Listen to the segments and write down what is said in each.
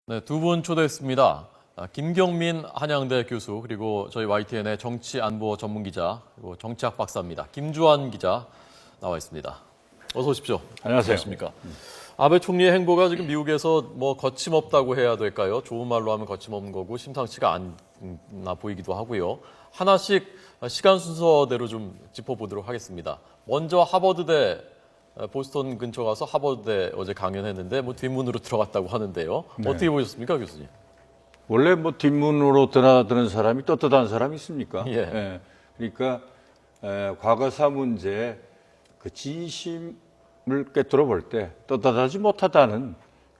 네, 두 분 초대했습니다. 김경민 한양대 교수 그리고 저희 YTN의 정치안보 전문기자 그리고 정치학 박사입니다. 김주환 기자 나와 있습니다. 어서 오십시오. 안녕하세요. 안녕하십니까. 아베 총리의 행보가 지금 미국에서 뭐 거침없다고 해야 될까요? 좋은 말로 하면 거침없는 거고 심상치가 않나 보이기도 하고요. 하나씩 시간 순서대로 좀 짚어보도록 하겠습니다. 먼저 하버드대 보스턴 근처 가서 하버드대 어제 강연했는데 뭐 뒷문으로 들어갔다고 하는데요. 네. 어떻게 보셨습니까, 교수님? 원래 뭐 뒷문으로 드나드는 사람이 떳떳한 사람이 있습니까? 예. 그러니까 과거사 문제에 그 진심을 꿰뚫어 볼 때 떳떳하지 못하다는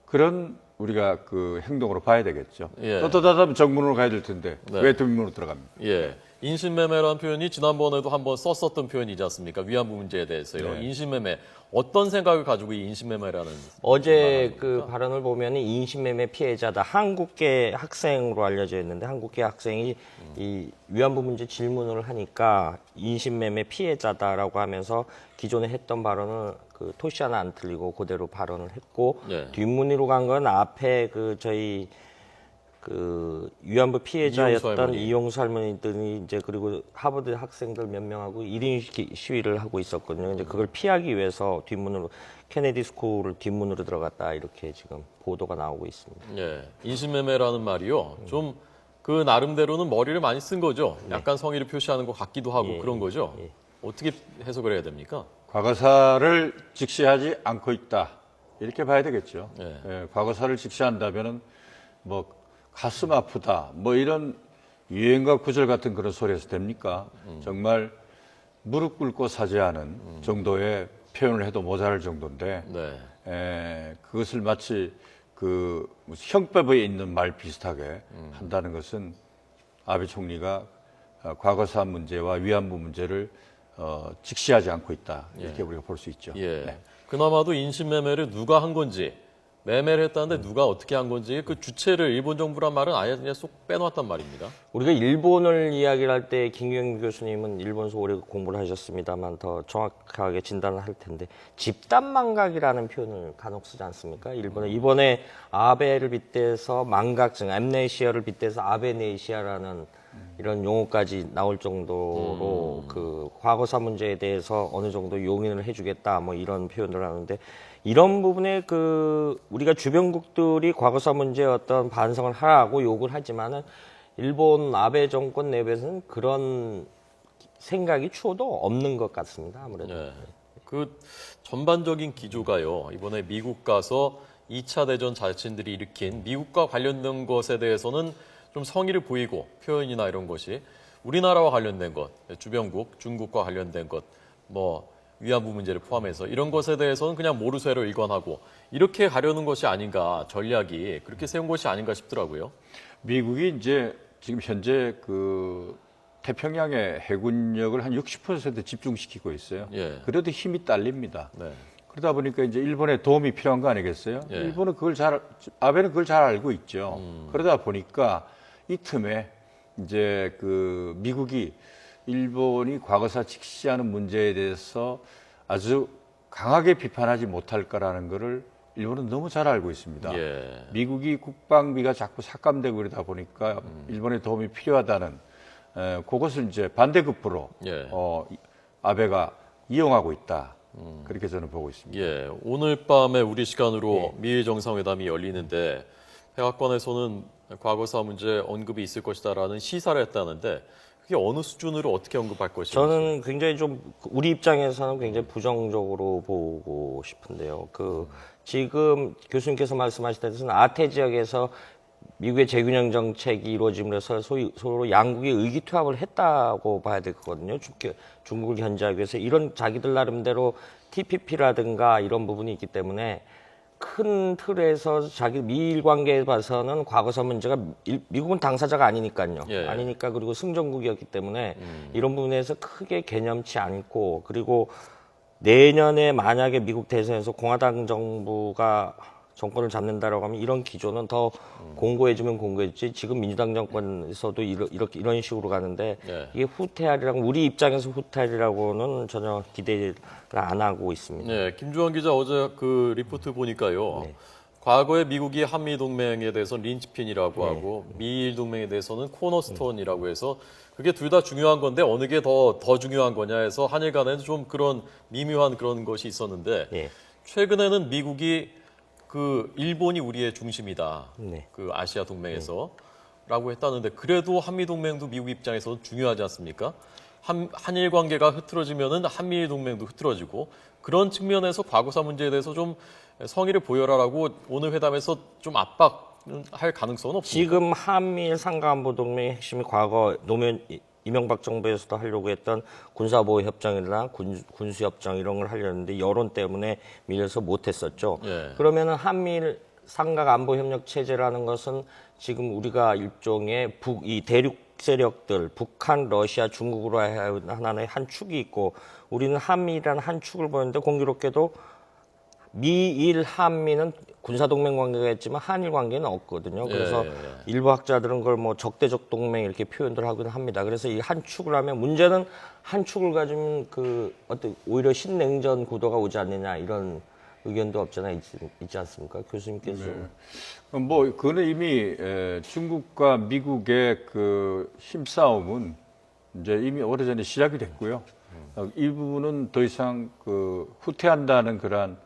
그런 우리가 그 행동으로 봐야 되겠죠. 예. 떳떳하다면 정문으로 가야 될 텐데 네. 왜 뒷문으로 들어갑니까? 예. 인신매매라는 표현이 지난번에도 한번 썼었던 표현이지 않습니까? 위안부 문제에 대해서요. 네. 인신매매. 어떤 생각을 가지고 이 인신매매라는 어제 그 발언을 보면 인신매매 피해자다. 한국계 학생으로 알려져 있는데 한국계 학생이 이 위안부 문제 질문을 하니까 인신매매 피해자다라고 하면서 기존에 했던 발언을 그 토시 하나 안 틀리고 그대로 발언을 했고 네. 뒷문으로 간 건 앞에 그 저희 그 위안부 피해자였던 이용수 할머니들이 이제 그리고 하버드 학생들 몇 명하고 1인 시위를 하고 있었거든요. 이제 그걸 피하기 위해서 뒷문으로 케네디 스쿨을 뒷문으로 들어갔다 이렇게 지금 보도가 나오고 있습니다. 예. 인신매매라는 말이요. 좀 그 나름대로는 머리를 많이 쓴 거죠. 약간 성의를 표시하는 것 같기도 하고 그런 거죠. 어떻게 해석을 해야 됩니까? 과거사를 직시하지 않고 있다 이렇게 봐야 되겠죠. 예. 과거사를 직시한다면은 뭐 가슴 아프다 뭐 이런 유행과 구절 같은 그런 소리에서 됩니까? 정말 무릎 꿇고 사죄하는 정도의 표현을 해도 모자랄 정도인데 네. 그것을 마치 그 형법에 있는 말 비슷하게 한다는 것은 아베 총리가 과거사 문제와 위안부 문제를 직시하지 않고 있다 이렇게 우리가 볼 수 있죠. 예. 네. 그나마도 인신매매를 누가 한 건지, 매매를 했다는데 누가 어떻게 한 건지 그 주체를 일본 정부란 말은 아예 그냥 쏙 빼놓았단 말입니다. 우리가 일본을 이야기를 할 때 김경민 교수님은 일본에서 오래 공부를 하셨습니다만 더 정확하게 진단을 할 텐데 집단망각이라는 표현을 간혹 쓰지 않습니까? 이번에 아베를 빗대서 망각증, 암네시아를 빗대서 아베네시아라는 이런 용어까지 나올 정도로 그 과거사 문제에 대해서 어느 정도 용인을 해주겠다 뭐 이런 표현을 하는데 이런 부분에 그 우리가 주변국들이 과거사 문제에 어떤 반성을 하라고 요구를 하지만은 일본 아베 정권 내부에서는 그런 생각이 추호도 없는 것 같습니다. 아무래도. 네. 그 전반적인 기조가요. 이번에 미국 가서 2차 대전 자신들이 일으킨 미국과 관련된 것에 대해서는 좀 성의를 보이고 표현이나 이런 것이 우리나라와 관련된 것, 주변국, 중국과 관련된 것, 뭐 위안부 문제를 포함해서 이런 것에 대해서는 그냥 모르쇠로 일관하고 이렇게 가려는 것이 아닌가 전략이 그렇게 세운 것이 아닌가 싶더라고요. 미국이 이제 지금 현재 그 태평양의 해군력을 한 60% 집중시키고 있어요. 예. 그래도 힘이 딸립니다. 네. 그러다 보니까 이제 일본의 도움이 필요한 거 아니겠어요? 예. 일본은 아베는 그걸 잘 알고 있죠. 그러다 보니까 이 틈에 이제 그 미국이 일본이 과거사 직시하는 문제에 대해서 아주 강하게 비판하지 못할 거라는 거를 일본은 너무 잘 알고 있습니다. 예. 미국이 국방비가 자꾸 삭감되고 그러다 보니까 일본의 도움이 필요하다는 그것을 이제 반대급부로 예. 아베가 이용하고 있다. 그렇게 저는 보고 있습니다. 예, 오늘 밤에 우리 시간으로 미일 정상회담이 열리는데 백악관에서는 과거사 문제 언급이 있을 것이다라는 시사를 했다는데 그게 어느 수준으로 어떻게 언급할 것인지 저는 굉장히 좀 우리 입장에서는 굉장히 부정적으로 보고 싶은데요. 그 지금 교수님께서 말씀하셨듯이 아태 지역에서 미국의 재균형 정책이 이루어짐으로써 서로 양국이 의기투합을 했다고 봐야 되거든요. 중국을 견제하기 위해서 이런 자기들 나름대로 TPP라든가 이런 부분이 있기 때문에 큰 틀에서 자기 미일 관계에 봐서는 과거사 문제가 미국은 당사자가 아니니까요. 예. 아니니까 그리고 승전국이었기 때문에 이런 부분에서 크게 개념치 않고 그리고 내년에 만약에 미국 대선에서 공화당 정부가 정권을 잡는다라고 하면 이런 기조는 더 공고해지면 공고해지지 지금 민주당 정권에서도 이런 식으로 가는데 네. 이게 후퇴하리라고 우리 입장에서 후퇴하리라고는 전혀 기대를 안 하고 있습니다. 네, 김주환 기자 어제 그 리포트 보니까요. 네. 과거에 미국이 한미 동맹에 대해서 린치핀이라고 하고 미일 동맹에 대해서는 코너스톤이라고 해서 그게 둘 다 중요한 건데 어느 게 더 중요한 거냐 해서 한일 간에는 좀 그런 미묘한 그런 것이 있었는데 예. 최근에는 미국이 그 일본이 우리의 중심이다. 네. 그 아시아 동맹에서 라고 했다는데 그래도 한미 동맹도 미국 입장에서는 중요하지 않습니까? 한일 관계가 흐트러지면은 한미일 동맹도 흐트러지고 그런 측면에서 과거사 문제에 대해서 좀 성의를 보여라라고 오늘 회담에서 좀 압박할 가능성은 없습니까? 지금 한미일 상가안보 동맹의 핵심이 과거 노무현 이명박 정부에서도 하려고 했던 군사보호 협정이나 군수 협정 이런 걸 하려는데 여론 때문에 밀려서 못했었죠. 예. 그러면은 한미일 상각 안보 협력 체제라는 것은 지금 우리가 일종의 이 대륙 세력들 북한, 러시아, 중국으로 하나의 한 축이 있고 우리는 한미라는 한 축을 보는데 공교롭게도 미일 한미는 군사동맹 관계가 있지만 한일 관계는 없거든요. 그래서 일부 학자들은 그걸 뭐 적대적 동맹 이렇게 표현들 하기는 합니다. 그래서 이 한 축을 하면 문제는 한 축을 가지면 그 어떤 오히려 신냉전 구도가 오지 않느냐 이런 의견도 없잖아 있지 않습니까? 교수님께서. 뭐 그거는 이미 중국과 미국의 그 힘싸움은 이제 이미 오래전에 시작이 됐고요. 이 부분은 더 이상 그 후퇴한다는 그런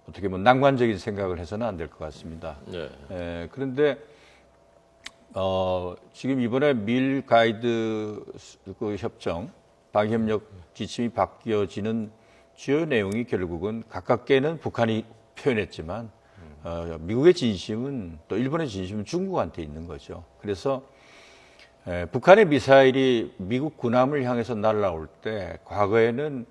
어떻게 보면 낭만적인 생각을 해서는 안 될 것 같습니다. 네. 그런데 지금 이번에 밀 가이드 그 협정 방위협력 지침이 바뀌어지는 주요 내용이 결국은 가깝게는 북한이 표현했지만 미국의 진심은 또 일본의 진심은 중국한테 있는 거죠. 그래서 북한의 미사일이 미국 군함을 향해서 날아올 때 과거에는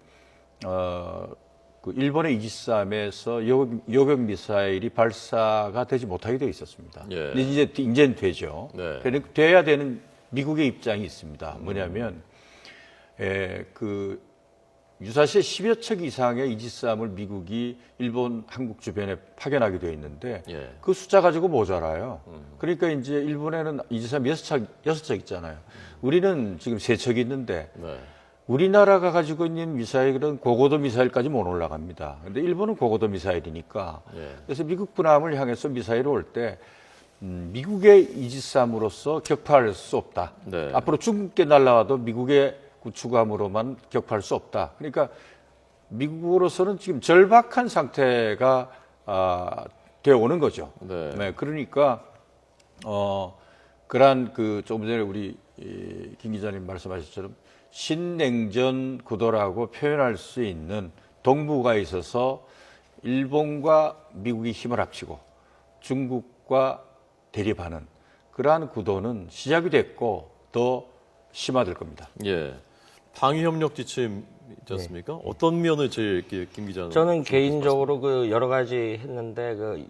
그 일본의 이지스함에서 요격 미사일이 발사가 되지 못하게 되어 있었습니다. 예. 근데 이제는 되죠. 네. 돼야 되는 미국의 입장이 있습니다. 뭐냐면 그 유사시에 10여 척 이상의 이지스함을 미국이 일본, 한국 주변에 파견하게 되어 있는데 예. 그 숫자 가지고 모자라요. 그러니까 이제 일본에는 이지스함 6척 있잖아요. 우리는 지금 3척이 있는데 네. 우리나라가 가지고 있는 미사일은 고고도 미사일까지 못 올라갑니다. 근데 일본은 고고도 미사일이니까. 예. 그래서 미국 군함을 향해서 미사일이 올 때 미국의 이지스함으로서 격파할 수 없다. 네. 앞으로 중국계 날라와도 미국의 구축함으로만 격파할 수 없다. 그러니까 미국으로서는 지금 절박한 상태가 되어 오는 거죠. 네. 그러니까 그러한 그 조금 전에 우리 김 기자님 말씀하셨처럼 신냉전 구도라고 표현할 수 있는 동북아가 있어서 일본과 미국이 힘을 합치고 중국과 대립하는 그러한 구도는 시작이 됐고 더 심화될 겁니다. 예. 방위협력 지침 있지 않습니까? 어떤 면을 제일 이렇게 김 기자는 저는 개인적으로 그 여러 가지 했는데 그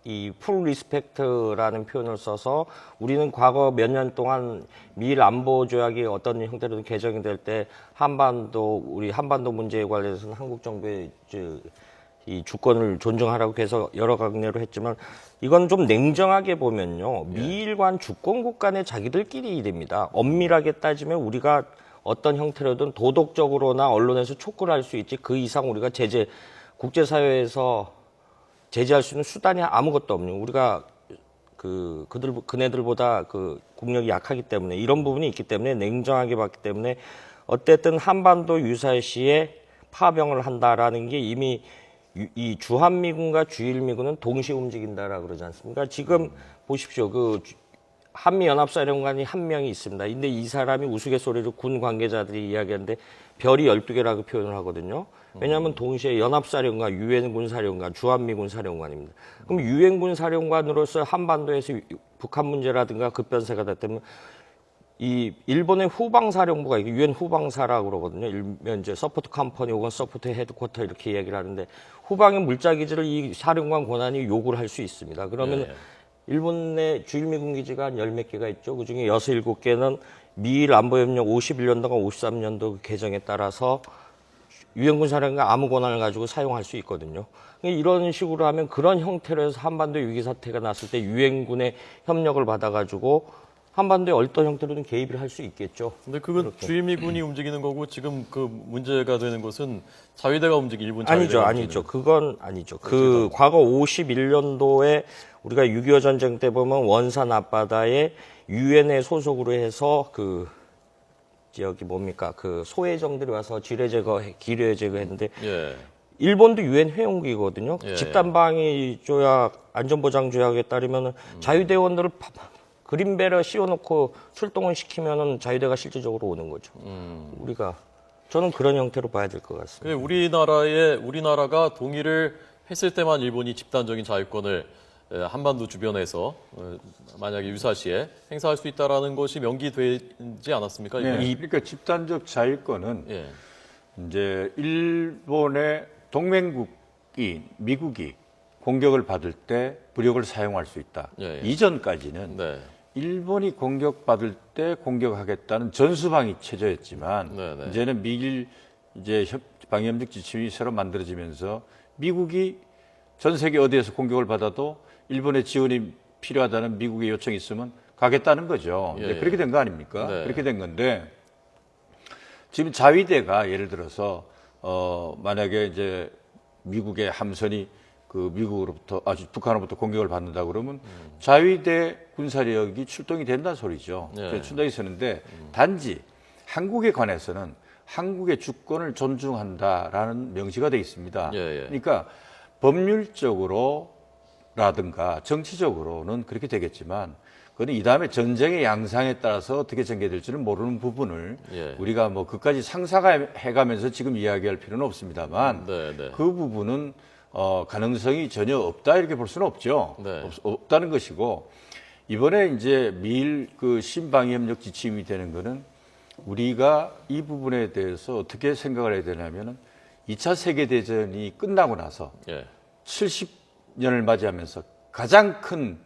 이 풀 리스펙트라는 표현을 써서 우리는 과거 몇 년 동안 미일 안보 조약이 어떤 형태로든 개정이 될 때 우리 한반도 문제에 관련해서는 한국 정부의 이 주권을 존중하라고 해서 여러 강례로 했지만 이건 좀 냉정하게 보면요. 미일 간 주권국 간의 자기들끼리 일입니다. 엄밀하게 따지면 우리가 어떤 형태로든 도덕적으로나 언론에서 촉구를 할 수 있지 그 이상 우리가 국제사회에서 제재할 수 있는 수단이 아무것도 없는 우리가 그네들보다 그 국력이 약하기 때문에 이런 부분이 있기 때문에 냉정하게 봤기 때문에 어쨌든 한반도 유사시에 파병을 한다라는 게 이미 이 주한미군과 주일미군은 동시에 움직인다라고 그러지 않습니까? 지금 보십시오. 그 한미연합사령관이 한 명이 있습니다. 근데 이 사람이 우스갯소리로 군 관계자들이 이야기하는데 별이 12개라고 표현을 하거든요. 왜냐하면 동시에 연합사령관, 유엔군 사령관, 주한미군 사령관입니다. 그럼 유엔군 사령관으로서 한반도에서 북한 문제라든가 급변세가 됐다면 이 일본의 후방사령부가 유엔 후방사라고 그러거든요. 일면 이제 서포트 컴퍼니 혹은 서포트 헤드쿼터 이렇게 이야기를 하는데 후방의 물자기지를 이 사령관 권한이 요구를 할 수 있습니다. 그러면 일본 내 주일미군 기지가 한 10몇 개가 있죠. 그중에 6, 7개는 미일 안보협력 51년도가 53년도 개정에 따라서 유엔군 사령관 아무 권한을 가지고 사용할 수 있거든요. 이런 식으로 하면 그런 형태로 해서 한반도 위기 사태가 났을 때 유엔군의 협력을 받아가지고 한반도에 어떤 형태로든 개입을 할 수 있겠죠. 근데 그건 주임미군이 움직이는 거고 지금 그 문제가 되는 것은 자위대가 일본 자위대가 아니죠. 그건 아니죠. 그 과거 51년도에 우리가 6.25 전쟁 때 보면 원산 앞바다에 유엔에 소속으로 해서 그 지역이 뭡니까? 그 소해정들이 와서 기뢰 제거했는데 예. 일본도 유엔 회원국이거든요. 예. 집단방위 조약, 안전보장 조약에 따르면 자위대원들을 그린벨에 씌워놓고 출동을 시키면은 자위대가 실질적으로 오는 거죠. 저는 그런 형태로 봐야 될 것 같습니다. 우리나라가 동의를 했을 때만 일본이 집단적인 자위권을 한반도 주변에서 만약에 유사시에 행사할 수 있다라는 것이 명기되지 않았습니까? 네, 그러니까 집단적 자위권은 예. 이제 일본의 동맹국이 미국이 공격을 받을 때武力을 사용할 수 있다. 예, 예. 이전까지는 네. 일본이 공격받을 때 공격하겠다는 전수방위 체제였지만 네, 네. 이제는 미일 이제 방위협력 지침이 새로 만들어지면서 미국이 전 세계 어디에서 공격을 받아도 일본의 지원이 필요하다는 미국의 요청이 있으면 가겠다는 거죠. 예, 이제 예. 그렇게 된 거 아닙니까? 네. 그렇게 된 건데 지금 자위대가 예를 들어서 만약에 이제 미국의 함선이 그 미국으로부터 북한으로부터 공격을 받는다 그러면 자위대 군사력이 출동이 된다는 소리죠. 예. 그래서 출동이 서는데 단지 한국에 관해서는 한국의 주권을 존중한다라는 명시가 되어 있습니다. 예, 예. 그러니까 법률적으로라든가 정치적으로는 그렇게 되겠지만 그건 이 다음에 전쟁의 양상에 따라서 어떻게 전개될지는 모르는 부분을 예. 우리가 뭐 그까지 상상해가면서 지금 이야기할 필요는 없습니다만 네, 네. 그 부분은 가능성이 전혀 없다 이렇게 볼 수는 없죠. 네. 없다는 것이고 이번에 이제 미일 그 신방위협력 지침이 되는 거는 우리가 이 부분에 대해서 어떻게 생각을 해야 되냐면은 2차 세계대전이 끝나고 나서 예. 70년을 맞이하면서 가장 큰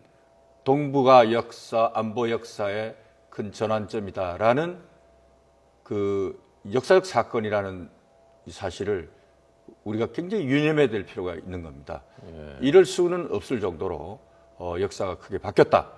동북아 역사, 안보 역사의 큰 전환점이다라는 그 역사적 사건이라는 이 사실을 우리가 굉장히 유념해야 될 필요가 있는 겁니다. 이럴 수는 없을 정도로 역사가 크게 바뀌었다.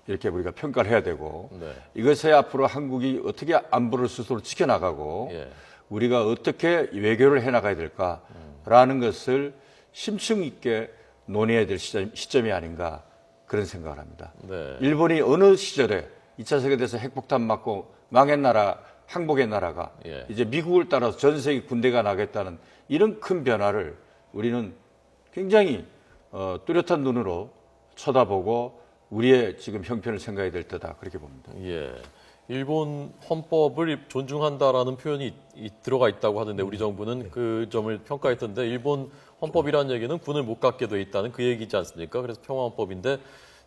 이렇게 우리가 평가를 해야 되고 네. 이것에 앞으로 한국이 어떻게 안보를 스스로 지켜나가고 예. 우리가 어떻게 외교를 해나가야 될까라는 것을 심층 있게 논의해야 될 시점이 아닌가 그런 생각을 합니다. 네. 일본이 어느 시절에 2차 세계대전 핵폭탄 맞고 망한 나라, 항복의 나라가 예. 이제 미국을 따라서 전 세계 군대가 나겠다는 이런 큰 변화를 우리는 굉장히 뚜렷한 눈으로 쳐다보고 우리의 지금 형편을 생각해야 될 때다 그렇게 봅니다. 예. 일본 헌법을 존중한다라는 표현이 들어가 있다고 하던데 우리 정부는 그 점을 평가했던데 일본 헌법이라는 얘기는 군을 못 갖게 돼 있다는 그 얘기지 않습니까? 그래서 평화헌법인데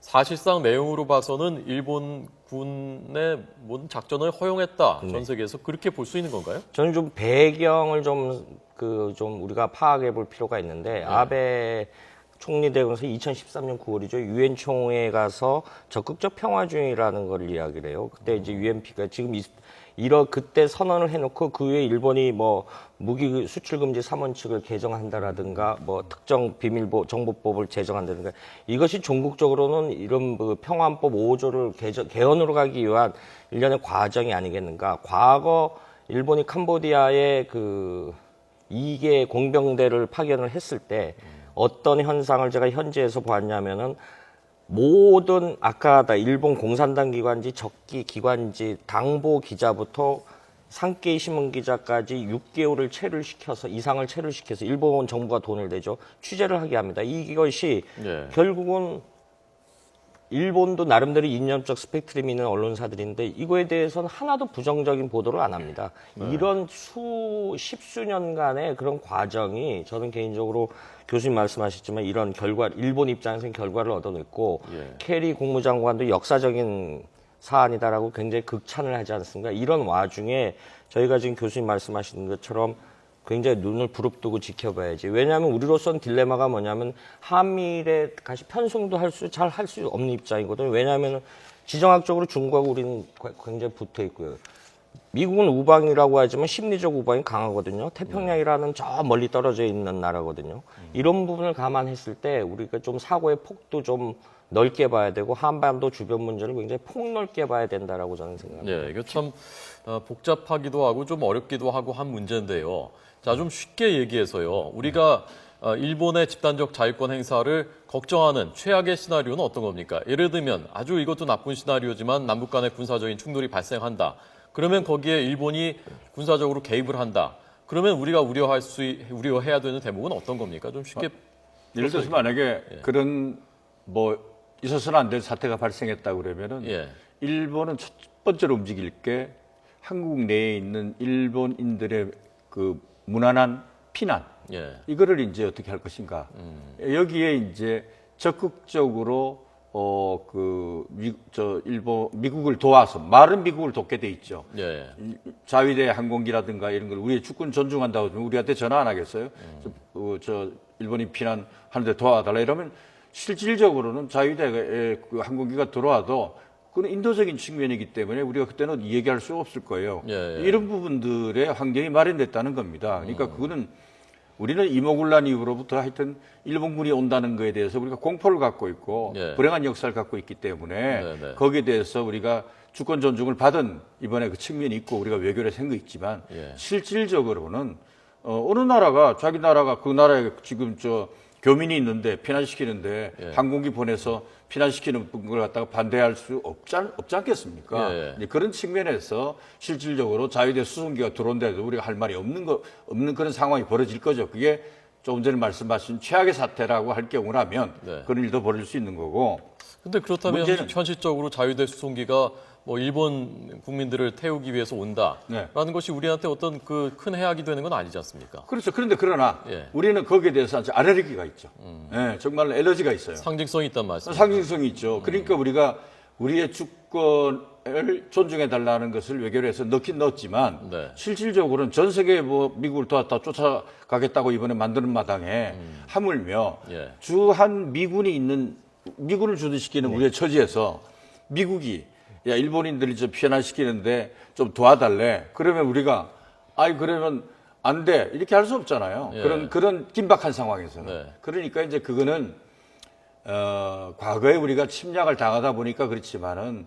사실상 내용으로 봐서는 일본 군의 모든 작전을 허용했다. 전 세계에서 그렇게 볼 수 있는 건가요? 저는 좀 배경을 좀 우리가 파악해 볼 필요가 있는데 아베 총리 되면서 2013년 9월이죠. 유엔 총회에 가서 적극적 평화 중이라는 걸 이야기를 해요. 그때 이제 UNP가 지금 그때 선언을 해놓고 그 후에 일본이 뭐 무기 수출 금지 3원칙을 개정한다라든가 뭐 특정 비밀 정보법을 제정한다든가 이것이 종국적으로는 이런 그 평화헌법 5조를 개헌으로 가기 위한 일련의 과정이 아니겠는가. 과거 일본이 캄보디아에 그 2개 공병대를 파견을 했을 때 어떤 현상을 제가 현지에서 보았냐면은 모든 아까 일본 공산당 기관지 적기 기관지 당보 기자부터 상케이 신문 기자까지 6개월을 이상을 체류를 시켜서 일본 정부가 돈을 내죠. 취재를 하게 합니다. 이것이 예. 결국은 일본도 나름대로 이념적 스펙트럼이 있는 언론사들인데 이거에 대해서는 하나도 부정적인 보도를 안 합니다. 이런 십수년간의 그런 과정이 저는 개인적으로 교수님 말씀하셨지만 이런 일본 입장에서는 결과를 얻어냈고 예. 케리 국무장관도 역사적인 사안이다라고 굉장히 극찬을 하지 않습니까? 이런 와중에 저희가 지금 교수님 말씀하시는 것처럼 굉장히 눈을 부릅뜨고 지켜봐야지. 왜냐하면 우리로서는 딜레마가 뭐냐면 한미일에 다시 편성도 잘 할 수 없는 입장이거든요. 왜냐하면 지정학적으로 중국하고 우리는 굉장히 붙어 있고요. 미국은 우방이라고 하지만 심리적 우방이 강하거든요. 태평양이라는 저 멀리 떨어져 있는 나라거든요. 이런 부분을 감안했을 때 우리가 좀 사고의 폭도 좀 넓게 봐야 되고 한반도 주변 문제를 굉장히 폭넓게 봐야 된다라고 저는 생각합니다. 예, 이거 참 복잡하기도 하고 좀 어렵기도 하고 한 문제인데요. 자, 좀 쉽게 얘기해서요. 우리가 일본의 집단적 자유권 행사를 걱정하는 최악의 시나리오는 어떤 겁니까? 예를 들면 아주 이것도 나쁜 시나리오지만 남북 간의 군사적인 충돌이 발생한다. 그러면 거기에 일본이 군사적으로 개입을 한다. 그러면 우리가 우려해야 되는 대목은 어떤 겁니까? 좀 쉽게. 예를 들어서 만약에 그런 뭐 있어서는 안 될 사태가 발생했다 그러면은 예. 일본은 첫 번째로 움직일 게 한국 내에 있는 일본인들의 그 무난한 피난 예. 이거를 이제 어떻게 할 것인가. 여기에 이제 적극적으로 미국을 도와서 말은 미국을 돕게 돼 있죠. 예. 자위대 항공기라든가 이런 걸 우리의 주권 존중한다고 하면 우리한테 전화 안 하겠어요? 저 일본인 피난하는데 도와달라 이러면 실질적으로는 자위대 그 항공기가 들어와도 그건 인도적인 측면이기 때문에 우리가 그때는 얘기할 수 없을 거예요. 예. 이런 부분들의 환경이 마련됐다는 겁니다. 그러니까 그거는 우리는 이모군란 이후로부터 하여튼 일본군이 온다는 거에 대해서 우리가 공포를 갖고 있고 예. 불행한 역사를 갖고 있기 때문에 네. 거기에 대해서 우리가 주권 존중을 받은 이번에 그 측면이 있고 우리가 외교를 한 거 있지만 예. 실질적으로는 어느 나라가 자기 나라가 그 나라에 지금 교민이 있는데 피난시키는데 항공기 보내서 피난시키는 걸 갖다가 반대할 수 없지 않겠습니까? 예. 이제 그런 측면에서 실질적으로 자위대 수송기가 들어온데도 우리가 할 말이 없는 그런 상황이 벌어질 거죠. 그게 조금 전에 말씀하신 최악의 사태라고 할 경우라면 네. 그런 일도 벌어질 수 있는 거고. 근데 그렇다면 문제는- 현실적으로 자유대 수송기가 뭐 일본 국민들을 태우기 위해서 온다라는 네. 것이 우리한테 어떤 그 큰 해악이 되는 건 아니지 않습니까? 그렇죠. 그런데 그러나 예. 우리는 거기에 대해서 아주 알레르기가 있죠. 예, 정말 엘러지가 있어요. 상징성이 있단 말씀. 상징성이 있죠. 그러니까 우리가 우리의 주권을 존중해 달라는 것을 외교를 해서 넣긴 넣었지만 네. 실질적으로는 전 세계 뭐 미국을 도왔다 쫓아가겠다고 이번에 만드는 마당에 하물며 예. 주한 미군을 주둔시키는 우리의 처지에서 미국이 야 일본인들이 좀 피난시키는데 좀 도와달래. 그러면 우리가 그러면 안 돼. 이렇게 할 수 없잖아요. 예. 그런 긴박한 상황에서는. 네. 그러니까 이제 그거는 과거에 우리가 침략을 당하다 보니까 그렇지만은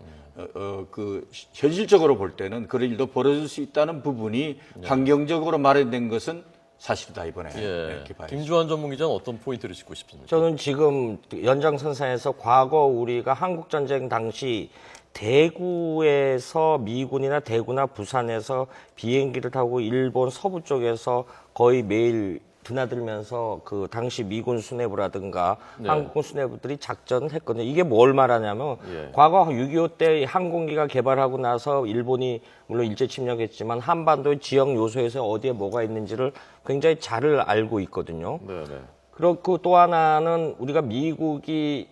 현실적으로 볼 때는 그런 일도 벌어질 수 있다는 부분이 환경적으로 마련된 것은 사실이다 이번에 예. 이렇게 봐야죠. 김주환 전문기자는 어떤 포인트를 짚고 싶습니까? 저는 지금 연장선상에서 과거 우리가 한국전쟁 당시 대구에서 미군이나 대구나 부산에서 비행기를 타고 일본 서부 쪽에서 거의 매일 드나들면서 그 당시 미군 수뇌부라든가 네. 한국군 수뇌부들이 작전을 했거든요. 이게 뭘 말하냐면 예. 과거 6.25 때 항공기가 개발하고 나서 일본이 물론 일제 침략했지만 한반도의 지역 요소에서 어디에 뭐가 있는지를 굉장히 잘 알고 있거든요. 네네. 그렇고 또 하나는 우리가 미군이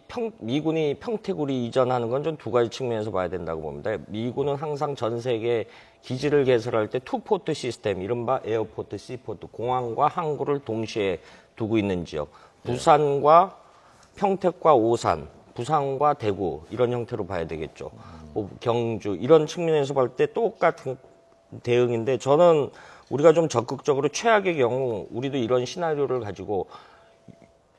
평택으로 이전하는 건 좀 두 가지 측면에서 봐야 된다고 봅니다. 미군은 항상 전 세계 기지를 개설할 때 투포트 시스템, 이른바 에어포트, 시포트, 공항과 항구를 동시에 두고 있는 지역. 부산과 평택과 오산, 부산과 대구 이런 형태로 봐야 되겠죠. 뭐 경주 이런 측면에서 볼 때 똑같은 대응인데 저는 우리가 좀 적극적으로 최악의 경우 우리도 이런 시나리오를 가지고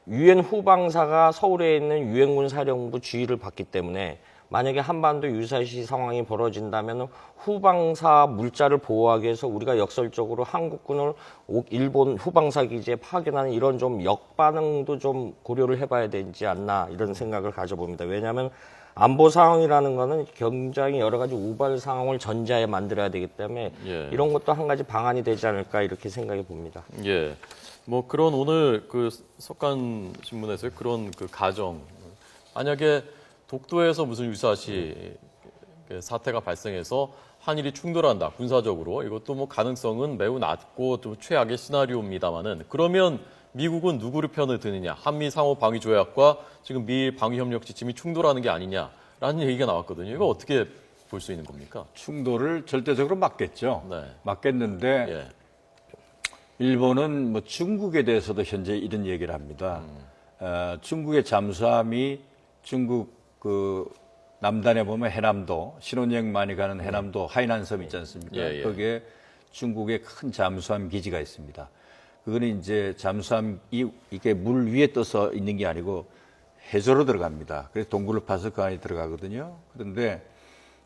유엔 후방사가 서울에 있는 유엔군 사령부 지휘를 받기 때문에 만약에 한반도 유사시 상황이 벌어진다면 후방사 물자를 보호하기 위해서 우리가 역설적으로 한국군을 일본 후방사 기지에 파견하는 이런 좀 역반응도 좀 고려를 해봐야 되지 않나 이런 생각을 가져봅니다. 왜냐하면 안보 상황이라는 거는 굉장히 여러 가지 우발 상황을 전제하에 만들어야 되기 때문에 예. 이런 것도 한 가지 방안이 되지 않을까 이렇게 생각해 봅니다. 예. 뭐 그런 오늘 그 석간 신문에서의 그런 그 가정 만약에 독도에서 무슨 유사시 사태가 발생해서 한일이 충돌한다 군사적으로 이것도 뭐 가능성은 매우 낮고 좀 최악의 시나리오입니다만은 그러면 미국은 누구를 편을 드느냐 한미 상호 방위 조약과 지금 미일 방위 협력 지침이 충돌하는 게 아니냐라는 얘기가 나왔거든요. 이거 어떻게 볼 수 있는 겁니까? 충돌을 절대적으로 막겠죠. 네. 막겠는데 예. 일본은 뭐 중국에 대해서도 현재 이런 얘기를 합니다. 중국의 잠수함이 중국 그 남단에 보면 해남도, 신혼여행 많이 가는 해남도 하이난섬 있지 않습니까? 예, 예. 거기에 중국의 큰 잠수함 기지가 있습니다. 그거는 이제 잠수함이 이게 물 위에 떠서 있는 게 아니고 해저로 들어갑니다. 그래서 동굴을 파서 그 안에 들어가거든요. 그런데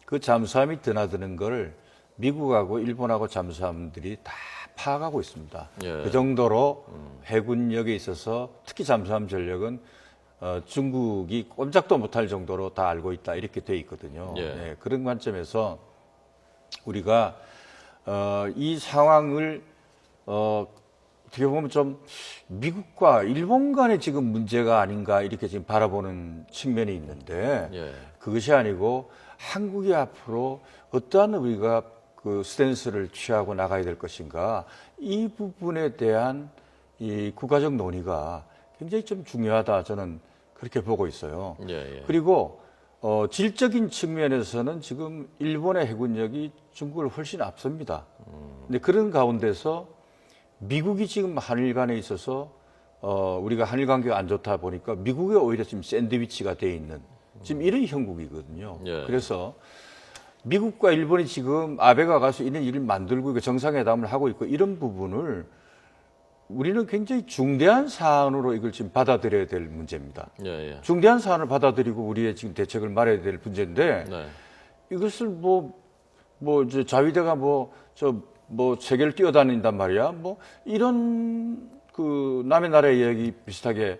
그 잠수함이 드나드는 걸 미국하고 일본하고 잠수함들이 다 파악하고 있습니다. 예. 그 정도로 해군력에 있어서 특히 잠수함 전력은 중국이 꼼짝도 못할 정도로 다 알고 있다 이렇게 돼 있거든요. 예. 네, 그런 관점에서 우리가 이 상황을 어떻게 보면 좀 미국과 일본 간의 지금 문제가 아닌가 이렇게 지금 바라보는 측면이 있는데 예. 그것이 아니고 한국이 앞으로 어떠한 우리가 그 스탠스를 취하고 나가야 될 것인가 이 부분에 대한 이 국가적 논의가 굉장히 좀 중요하다 저는 그렇게 보고 있어요. 예, 예. 그리고 질적인 측면에서는 지금 일본의 해군력이 중국을 훨씬 앞섭니다. 근데 그런 가운데서 미국이 지금 한일 간에 있어서 우리가 한일 관계가 안 좋다 보니까 미국이 오히려 지금 샌드위치가 돼 있는 지금 이런 형국이거든요. 예. 그래서 미국과 일본이 지금 아베가 가서 이런 일을 만들고 있고 정상회담을 하고 있고 이런 부분을 우리는 굉장히 중대한 사안으로 이걸 지금 받아들여야 될 문제입니다. 예, 예. 중대한 사안을 받아들이고 우리의 지금 대책을 말해야 될 문제인데 네. 이것을 이제 자위대가 세계를 뛰어다닌단 말이야. 이런 그 남의 나라의 이야기 비슷하게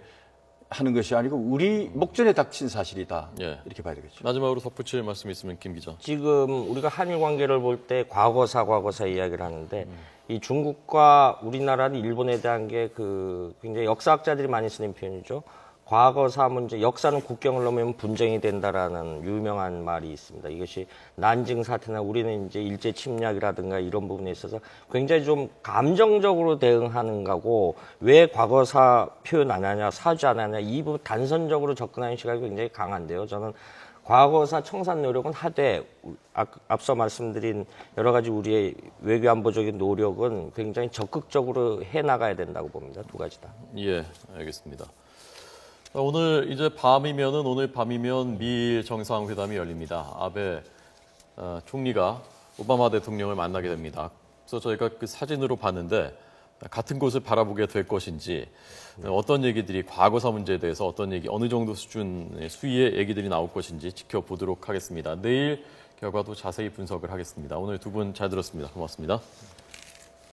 하는 것이 아니고 우리 목전에 닥친 사실이다. 예. 이렇게 봐야 되겠죠. 마지막으로 덧붙일 말씀 있으면 김 기자. 지금 우리가 한일 관계를 볼 때 과거사 이야기를 하는데 이 중국과 우리나라는 일본에 대한 게 그 굉장히 역사학자들이 많이 쓰는 표현이죠. 과거사 문제, 역사는 국경을 넘으면 분쟁이 된다라는 유명한 말이 있습니다. 이것이 난징 사태나 우리는 이제 일제 침략이라든가 이런 부분에 있어서 굉장히 좀 감정적으로 대응하는 거고 왜 과거사 표현 안 하냐, 사죄 안 하냐 이 부분 단선적으로 접근하는 시각이 굉장히 강한데요. 저는 과거사 청산 노력은 하되 앞서 말씀드린 여러 가지 우리의 외교안보적인 노력은 굉장히 적극적으로 해나가야 된다고 봅니다. 두 가지 다. 예, 알겠습니다. 오늘 오늘 밤이면 미일 정상회담이 열립니다. 아베 총리가 오바마 대통령을 만나게 됩니다. 그래서 저희가 그 사진으로 봤는데 같은 곳을 바라보게 될 것인지 어떤 얘기들이 과거사 문제에 대해서 어느 정도 수준의 수위의 얘기들이 나올 것인지 지켜보도록 하겠습니다. 내일 결과도 자세히 분석을 하겠습니다. 오늘 두 분 잘 들었습니다. 고맙습니다.